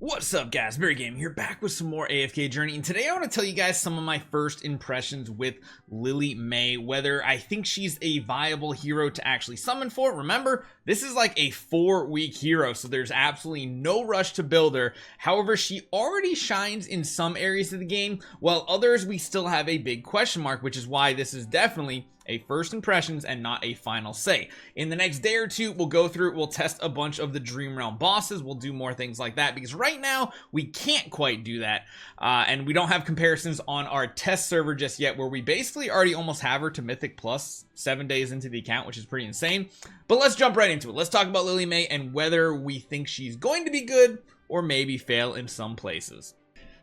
What's up guys, Barry Gaming here, back with some more AFK Journey, and today I want to tell you guys some of my first impressions with Lily May, whether I think she's a viable hero to actually summon for. Remember, this is like a 4-week hero, so there's absolutely no rush to build her. However, she already shines in some areas of the game, while others we still have a big question mark, which is why this is definitely a first impressions and not a final say. In the next day or two, we'll go through, we'll test a bunch of the Dream Realm bosses, we'll do more things like that, because right now we can't quite do that, and we don't have comparisons on our test server just yet, where we basically already almost have her to Mythic Plus 7 days into the account, which is pretty insane. But let's jump right into it. Let's talk about Lily May and whether we think she's going to be good or maybe fail in some places.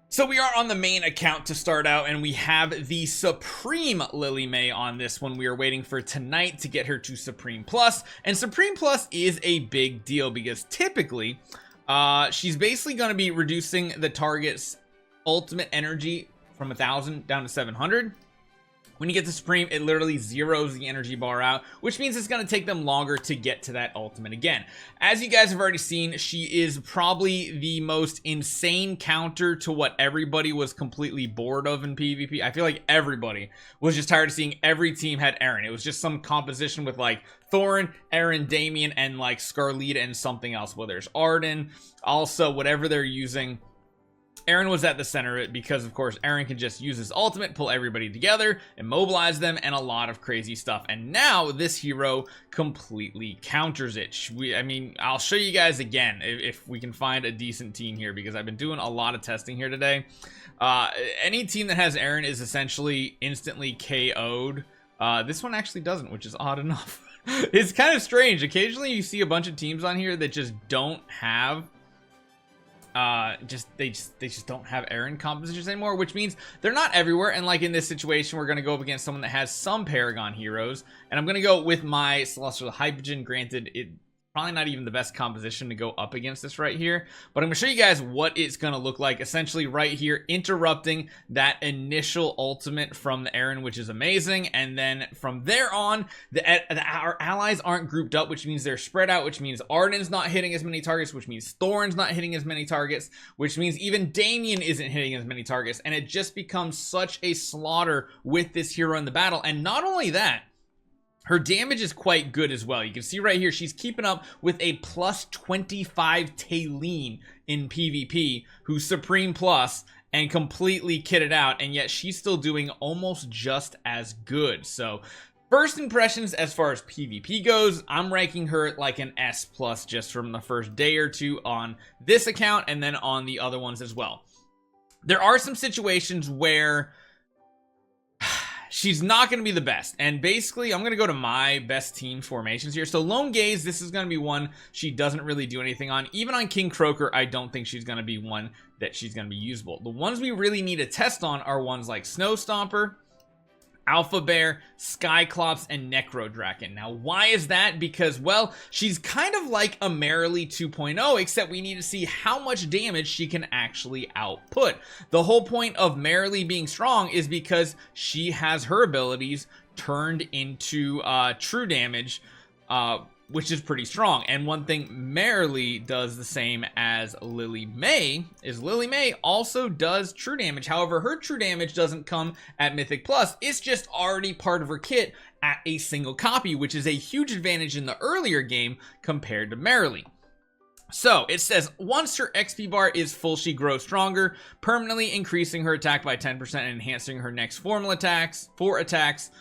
So we are on the main account to start out, and we have the Supreme Lily May on this one. We are waiting for tonight to get her to Supreme Plus, and Supreme Plus is a big deal because typically she's basically going to be reducing the target's ultimate energy from 1,000 down to 700. When you get to Supreme, it literally zeroes the energy bar out, which means it's going to take them longer to get to that ultimate again. As you guys have already seen, she is probably the most insane counter to what everybody was completely bored of in PvP. I feel like everybody was just tired of seeing every team had Aaron. It was just some composition with like Thorin, Aaron, Damien, and like Scarlita and something else. Well, there's Arden. Also, whatever they're using, Aaron was at the center of it because, of course, Aaron can just use his ultimate, pull everybody together, immobilize them, and a lot of crazy stuff. And now this hero completely counters it. I mean, I'll show you guys again if we can find a decent team here, because I've been doing a lot of testing here today. Any team that has Aaron is essentially instantly KO'd. This one actually doesn't, which is odd enough. It's kind of strange. Occasionally you see a bunch of teams on here that just don't have they just don't have Aaron compositions anymore, which means they're not everywhere. And like in this situation, we're going to go up against someone that has some Paragon heroes, and I'm going to go with my Celestial Hypogean. Granted, it probably not even the best composition to go up against this right here, but I'm gonna show you guys what it's gonna look like essentially right here, interrupting that initial ultimate from the Aaron, which is amazing. And then from there on, our allies aren't grouped up, which means they're spread out, which means Arden's not hitting as many targets, which means Thorin's not hitting as many targets, which means even Damien isn't hitting as many targets, and it just becomes such a slaughter with this hero in the battle. And not only that, her damage is quite good as well. You can see right here, she's keeping up with a plus 25 Talene in PvP, who's Supreme Plus and completely kitted out, and yet she's still doing almost just as good. So first impressions as far as PvP goes, I'm ranking her like an S plus just from the first day or two on this account and then on the other ones as well. There are some situations where she's not going to be the best, and basically I'm going to go to my best team formations here. So Lone Gaze, this is going to be one she doesn't really do anything on. Even on King Croaker, I don't think she's going to be one that she's going to be usable. The ones we really need to test on are ones like Snow Stomper, Alpha Bear, Skyclops, and Necrodraken. Now, why is that? Because, well, she's kind of like a Merrily 2.0, except we need to see how much damage she can actually output. The whole point of Merrily being strong is because she has her abilities turned into true damage, which is pretty strong. And one thing Merrily does the same as Lily May is Lily May also does true damage. However, her true damage doesn't come at Mythic Plus. It's just already part of her kit at a single copy, which is a huge advantage in the earlier game compared to Merrily. So it says once her XP bar is full, she grows stronger, permanently increasing her attack by 10% and enhancing her next four attacks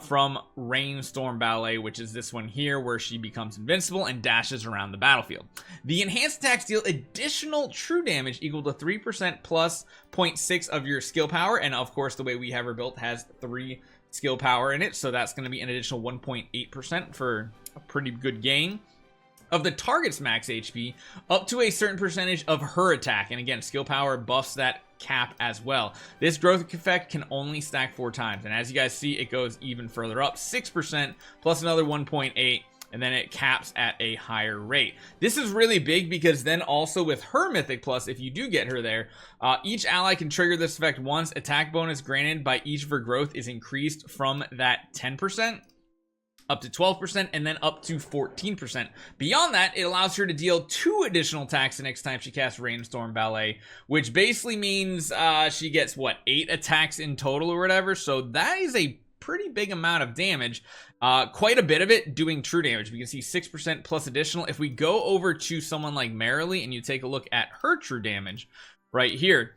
from Rainstorm Ballet, which is this one here, where she becomes invincible and dashes around the battlefield. The enhanced attacks deal additional true damage equal to 3% plus 0.6 of your skill power, and of course the way we have her built has 3 skill power in it, so that's going to be an additional 1.8% for a pretty good gain of the target's max HP up to a certain percentage of her attack. And again, skill power buffs that cap as well. This growth effect can only stack 4 times, and as you guys see, it goes even further up, 6% plus another 1.8, and then it caps at a higher rate. This is really big because then also with her Mythic Plus, if you do get her there, each ally can trigger this effect once. Attack bonus granted by each of her growth is increased from that 10% up to 12%, and then up to 14%. Beyond that, it allows her to deal 2 additional attacks the next time she casts Rainstorm Ballet, which basically means she gets, what, 8 attacks in total or whatever, so that is a pretty big amount of damage. Quite a bit of it doing true damage. We can see 6% plus additional. If we go over to someone like Merrily and you take a look at her true damage right here,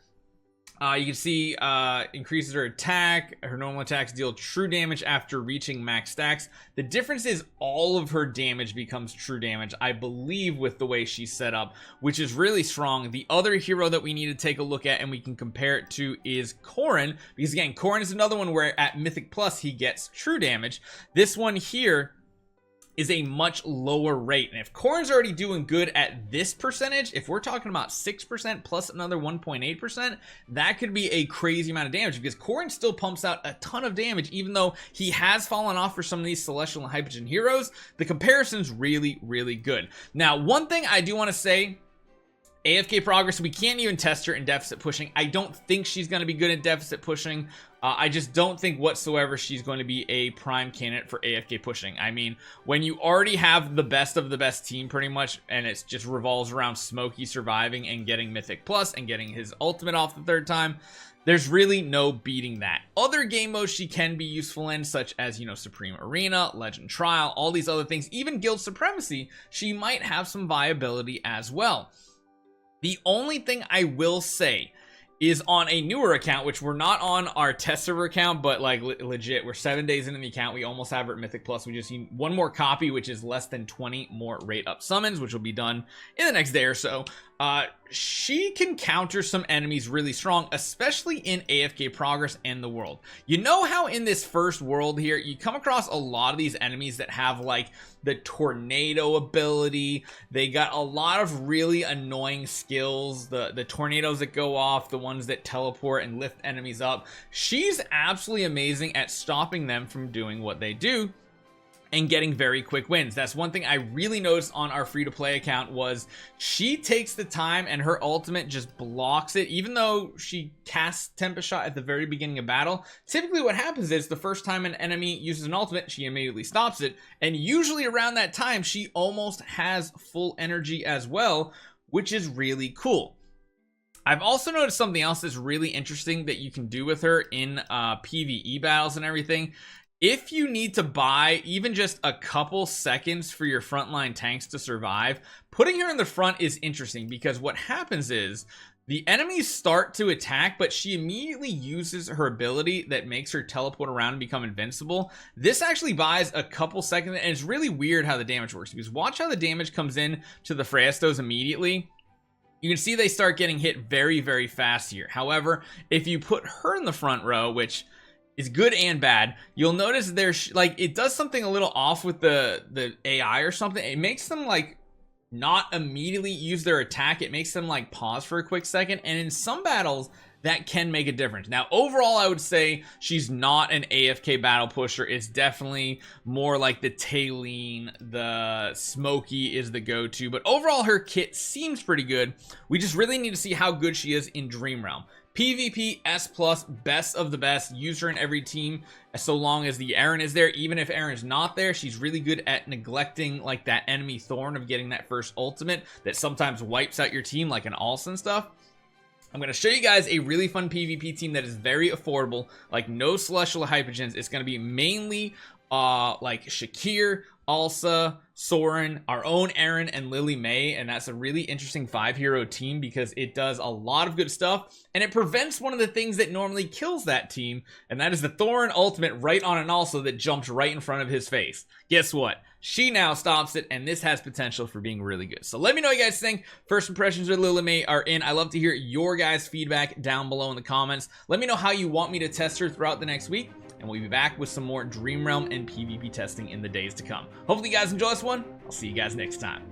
you can see increases her attack. Her normal attacks deal true damage after reaching max stacks. The difference is all of her damage becomes true damage, I believe, with the way she's set up, which is really strong. The other hero that we need to take a look at and we can compare it to is Corrin, because again, Corrin is another one where at Mythic Plus he gets true damage. This one here is a much lower rate, and if Corrin's already doing good at this percentage, if we're talking about 6% plus another 1.8%, that could be a crazy amount of damage, because Corrin still pumps out a ton of damage. Even though he has fallen off for some of these Celestial and Hypogean heroes, the comparison's really good. Now, one thing I do want to say, AFK Progress, we can't even test her in deficit pushing. I don't think she's going to be good at deficit pushing. I just don't think whatsoever she's going to be a prime candidate for AFK pushing. I mean, when you already have the best of the best team pretty much, and it just revolves around Smokey surviving and getting Mythic Plus and getting his ultimate off the 3rd time, there's really no beating that. Other game modes she can be useful in, such as, you know, Supreme Arena, Legend Trial, all these other things, even Guild Supremacy, she might have some viability as well. The only thing I will say is on a newer account, which we're not on our test server account, but like legit, we're 7 days into the account. We almost have her at Mythic Plus. We just need one more copy, which is less than 20 more rate up summons, which will be done in the next day or so. She can counter some enemies really strong, especially in AFK Progress and the world. You know how in this first world here, you come across a lot of these enemies that have like the tornado ability. They got a lot of really annoying skills, the tornadoes that go off, the ones that teleport and lift enemies up. She's absolutely amazing at stopping them from doing what they do and getting very quick wins. That's one thing I really noticed on our free-to-play account, was she takes the time and her ultimate just blocks it. Even though she casts Tempest Shot at the very beginning of battle, typically what happens is the first time an enemy uses an ultimate, she immediately stops it, and usually around that time she almost has full energy as well, which is really cool. I've also noticed something else that's really interesting that you can do with her in PvE battles and everything. If you need to buy even just a couple seconds for your frontline tanks to survive, putting her in the front is interesting, because what happens is the enemies start to attack, but she immediately uses her ability that makes her teleport around and become invincible. This actually buys a couple seconds, and it's really weird how the damage works, because watch how the damage comes in to the Freystos immediately. You can see they start getting hit very fast here. However, if you put her in the front row, which is good and bad, you'll notice there's like, it does something a little off with the AI or something. It makes them like not immediately use their attack. It makes them like pause for a quick second, and in some battles that can make a difference. Now overall, I would say she's not an AFK battle pusher. It's definitely more like the Taylene, the Smokey is the go-to, but overall her kit seems pretty good. We just really need to see how good she is in Dream Realm. PvP S+, best of the best. Use her in every team so long as the Aaron is there. Even if Aaron's not there, she's really good at neglecting like that enemy thorn of getting that first ultimate that sometimes wipes out your team, like an Alsa and stuff. I'm going to show you guys a really fun PvP team that is very affordable, like no Celestial Hypogeans. It's going to be mainly like Shakir, Alsa, Soren, our own Aaron, and Lily May, and that's a really interesting 5-hero team because it does a lot of good stuff, and it prevents one of the things that normally kills that team, and that is the Thorin ultimate right on an Alsa that jumps right in front of his face. Guess what? She now stops it, and this has potential for being really good. So let me know what you guys think. First impressions with Lily May are in. I love to hear your guys' feedback down below in the comments. Let me know how you want me to test her throughout the next week, and we'll be back with some more Dream Realm and PvP testing in the days to come. Hopefully you guys enjoy this one. I'll see you guys next time.